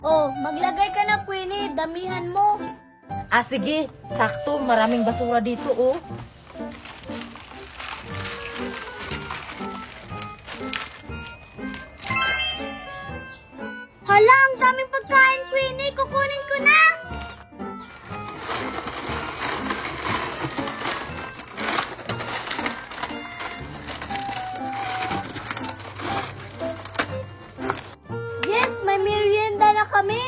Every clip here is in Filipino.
Oh, maglagay ka na, Queenie. Damihan mo. Ah, sige. Sakto. Maraming basura dito, oh. Hala, ang daming pagkain, Queenie. Kukunin ko na. Yes, may merienda na kami.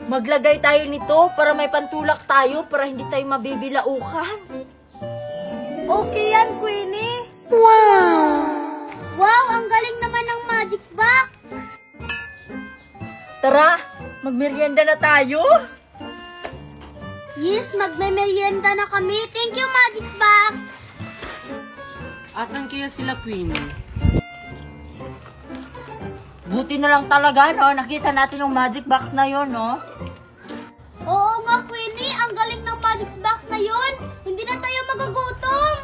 Maglagay tayo nito para may pantulak tayo para hindi tayo mabibilaukan. Okay yan, Queenie. Wow! Wow, ang galing naman ng magic box. Tara, magmerienda na tayo. Yes, magme-merienda na kami. Thank you, magic box. Asan kaya sila, Queenie? Buti na lang talaga, no? Nakita natin yung magic box na yon, no? Oo nga, Queenie. Ang galing ng magic box na yun. Hindi na tayo magagutom.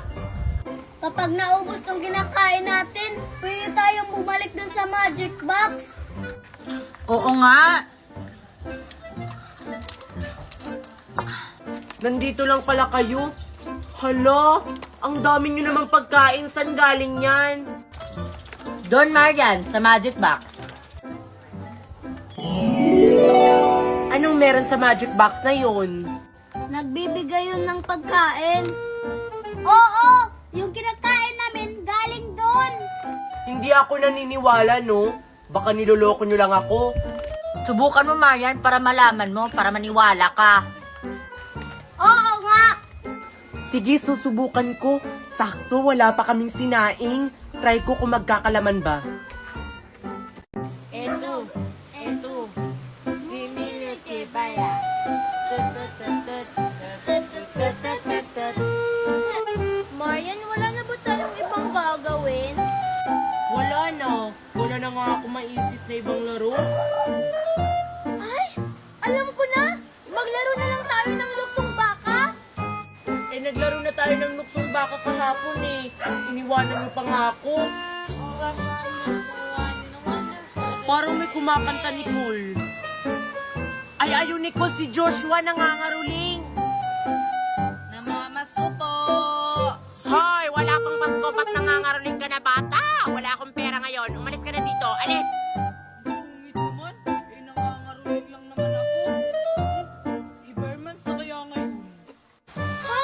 Kapag naubos tong kinakain natin, pwede tayong bumalik dun sa magic box. Oo nga. Nandito lang pala kayo. Hala, ang dami nyo namang pagkain. Saan galing yan? Don Marian, sa magic box. Anong meron sa magic box na yun? Nagbibigay yun ng pagkain. Oo, yung kinakain namin galing doon. Hindi ako naniniwala, no? Baka niloloko nyo lang ako. Subukan mo, Marian, para malaman mo, para maniwala ka. Oo nga. Sige, susubukan ko. Sakto, wala pa kaming sinaing. Try ko kung magkakalaman ba. Eto. Dimiliki baya. Marian, wala na ba tayong ibang gagawin? Wala na. Wala na nga ako maisip na ibang laro. Ay, alam ko na. Maglaro na lang tayo ng luksong baka. Eh, naglaro na tayo ng luksong baka kahapon eh. Iniwanan mo pa nga ako. Parang may kumakanta, Nicole. Ay, ayun, Nicole, si Joshua nangangaruling. Namamas ko po. Hoy, wala pang Pasko, ba't nangangaruling ka na bata? Wala akong pera ngayon. Umalis ka na dito. Alis! Sungit naman. Eh, nangangaruling lang naman ako. Ibermans na kaya ngayon. Ha?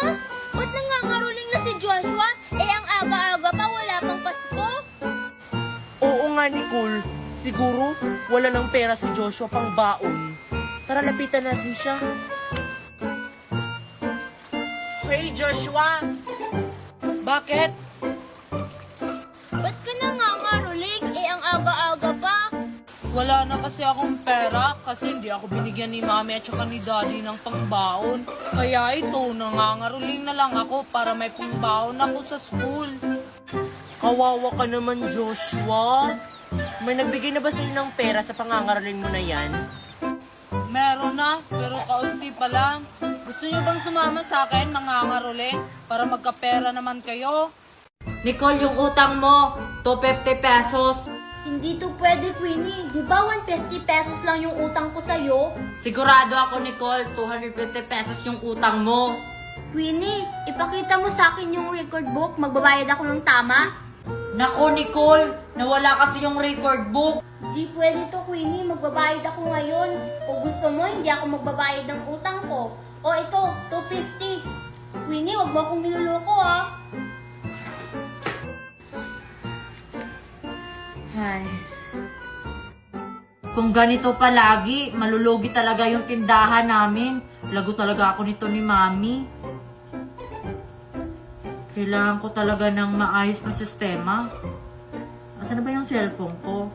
Ba't nangangaruling na si Joshua? Eh, ang aga-aga pa, wala pang Pasko. Oo nga, Nicole. Siguro, wala ng pera si Joshua pang baon. Tara, lapitan natin siya. Hey, Joshua! Bakit? Ba't ka nangangaruling? Eh, ang aga-aga pa. Wala na kasi akong pera kasi hindi ako binigyan ni mami at saka ni daddy ng pangbaon. Kaya ito, nangangaruling na lang ako para may pangbaon ako sa school. Kawawa ka naman, Joshua. May nagbigay na ba sa'yo ng pera sa pangangaroling mo na yan? Meron na, pero kaunti pa lang. Gusto niyo bang sumama sa akin, nangangaruling, para magkapera naman kayo? Nicole, yung utang mo, 250 pesos. Hindi to pwede, Queenie. Di ba 150 pesos lang yung utang ko sa'yo? Sigurado ako, Nicole, 250 pesos yung utang mo. Queenie, ipakita mo sa akin yung record book. Magbabayad ako ng tama. Nako, Nicole, nawala kasi yung record book. Di pwede to, Queenie. Magbabayad ako ngayon. Kung gusto mo, hindi ako magbabayad ng utang ko. O ito, 250. Queenie, wag mo akong niloloko, ha? Ay. Kung ganito palagi, malulugi talaga yung tindahan namin. Lago talaga ako nito ni Mami. Kailangan ko talaga ng maayos na sistema. Asan na ba yung cellphone ko?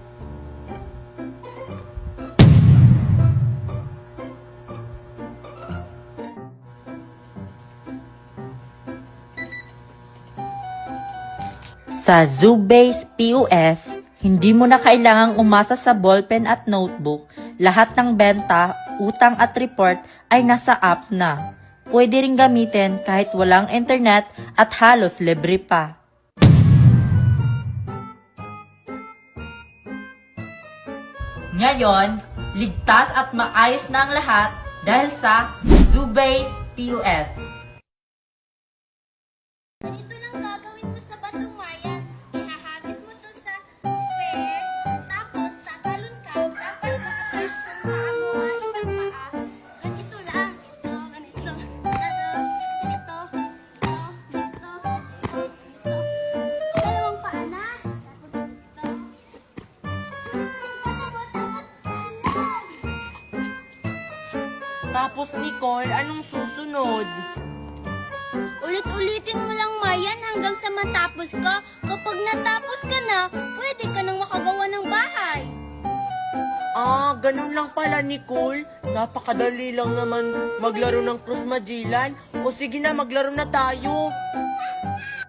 Sa Zubase POS, hindi mo na kailangang umasa sa ballpen at notebook. Lahat ng benta, utang at report ay nasa app na. Pwede ring gamitin kahit walang internet at halos libre pa. Ngayon, ligtas at maayos na ang lahat dahil sa Zubase PUS. Ganito lang gagawin mo sa batong Marian. Ihahagis mo to sa square, tapos tatalon ka. Dapat nakataas yung paa mo, ha? Isang paa. Ganito lang. Ito, ganito. Ganito. Ito. Dalawang paa na. Tapos Nicole, anong susunod? Ulit-ulitin mo lang, Marian, hanggang sa matapos ka. Kapag natapos ka na, pwede ka nang makagawa ng bahay. Ah, ganun lang pala, Nicole. Napakadali lang naman maglaro ng Cruz Magellan. O sige na, maglaro na tayo.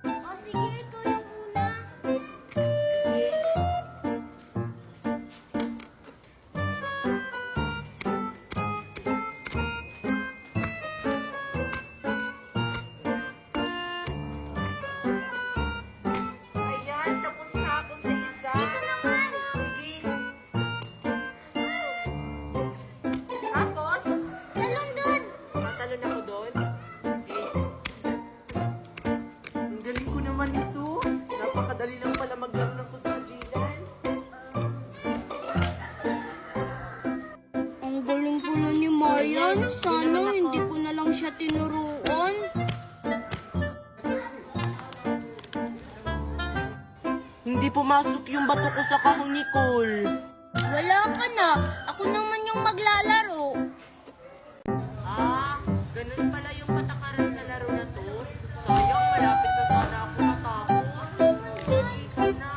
O sige, ikaw yung una. Ayan, tapos na ako sa isa. Ito naman. Sige. Tapos, Talon dun. tatalon ako doon. Sige. Ang galing ko naman ito. Napakadali lang pala maglaro ng Cruz Magellan. Ang galing pala ni Marian. Sana hindi ko na lang siya tinuruan. Hindi pumasok yung bato ko sa kahon, Nicole. Wala ka na. Ako naman yung maglalaro. Ah, ganun pala yung patakaran sa laro na to. Sayang, malapit na sana ako natapos. Ikaw na.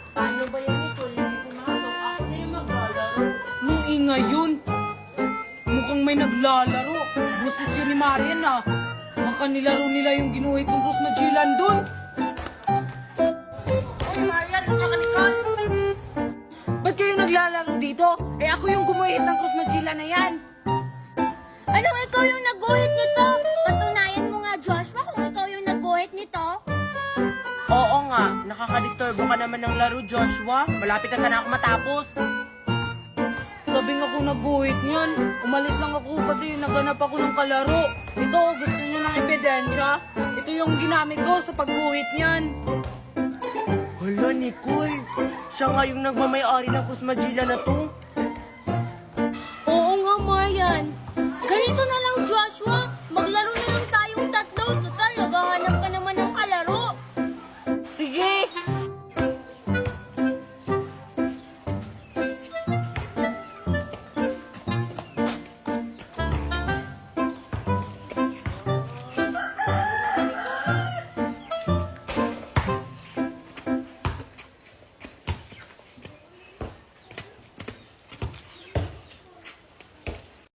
Paano ba yan, Nicole? Hindi pumasok. Ako na yung maglalaro. Nung ingay yun, mukhang may naglalaro. Boses yun ni Marian ah. Baka nilaro nila yung ginuhit ng Cruz Magellan dun. Oh, Marian, at saka Nicole. Ba't kayo naglalaro dito? Eh ako yung gumuhit ng Cruz Magellan na yan. Anong ikaw yung nag-guhit nito? Patunayan mo nga, Joshua, kung ikaw yung nag-guhit nito. Oo nga, nakakadisturbo ka naman ng laro, Joshua. Malapit na sana ako matapos. Sabi nga ko nag-guhit niyan. Umalis lang ako kasi naghanap ako ng kalaro. Ito, gusto niyo ng ebidensya? Ito yung ginamit ko sa pagguhit niyan. Hala, Nicole. Siya nga yung nagmamayari ng Cruz Magellan na to.